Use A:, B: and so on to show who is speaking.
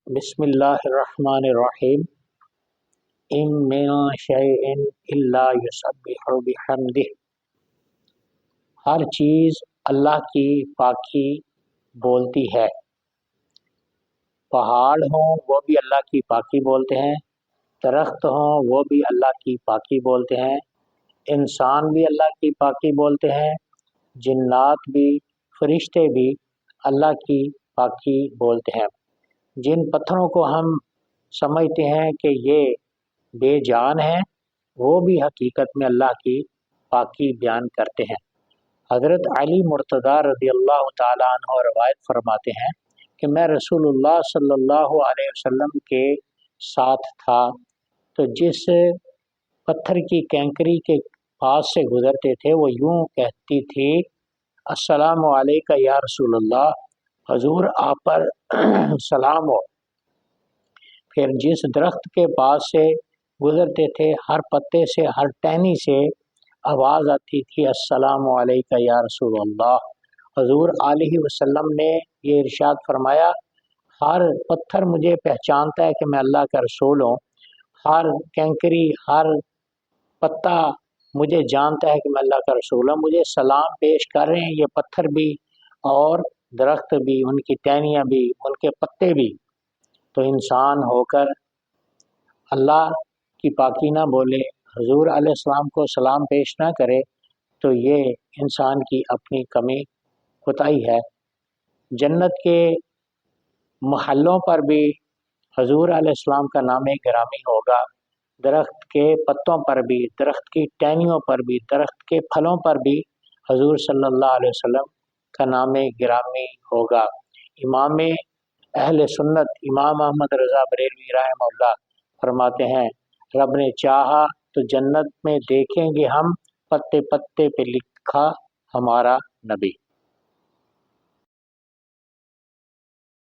A: بسم اللہ الرحمن الرحیم ان من شیء الا یسبح بحمدہ۔ ہر چیز اللہ کی پاکی بولتی ہے۔ پہاڑ ہوں وہ بھی اللہ کی پاکی بولتے ہیں، درخت ہوں وہ بھی اللہ کی پاکی بولتے ہیں، انسان بھی اللہ کی پاکی بولتے ہیں، جنات بھی، فرشتے بھی اللہ کی پاکی بولتے ہیں۔ جن پتھروں کو ہم سمجھتے ہیں کہ یہ بے جان ہیں، وہ بھی حقیقت میں اللہ کی پاکی بیان کرتے ہیں۔ حضرت علی مرتضیٰ رضی اللہ تعالیٰ عنہ روایت فرماتے ہیں کہ میں رسول اللہ صلی اللہ علیہ وسلم کے ساتھ تھا، تو جس پتھر کی کینکری کے پاس سے گزرتے تھے وہ یوں کہتی تھی، السلام علیکہ یا رسول اللہ، حضور آپ پر سلام ہو۔ پھر جس درخت کے پاس سے گزرتے تھے، ہر پتے سے، ہر ٹہنی سے آواز آتی تھی، السلام علیکہ یا رسول اللہ۔ حضور علیہ وسلم نے یہ ارشاد فرمایا، ہر پتھر مجھے پہچانتا ہے کہ میں اللہ کا رسول ہوں، ہر کینکری، ہر پتا مجھے جانتا ہے کہ میں اللہ کا رسول ہوں، مجھے سلام پیش کر رہے ہیں یہ پتھر بھی اور درخت بھی، ان کی ٹہنیاں بھی، ان کے پتے بھی۔ تو انسان ہو کر اللہ کی پاکی نہ بولے، حضور علیہ السلام کو سلام پیش نہ کرے، تو یہ انسان کی اپنی کمی کوتاہی ہے۔ جنت کے محلوں پر بھی حضور علیہ السلام کا نام گرامی ہوگا، درخت کے پتوں پر بھی، درخت کی ٹہنیوں پر بھی، درخت کے پھلوں پر بھی حضور صلی اللہ علیہ وسلم کا نام گرامی ہوگا۔ امام اہل سنت امام احمد رضا بریلوی رحمہ اللہ فرماتے ہیں، رب نے چاہا تو جنت میں دیکھیں گے ہم پتے پتے پہ لکھا ہمارا نبی۔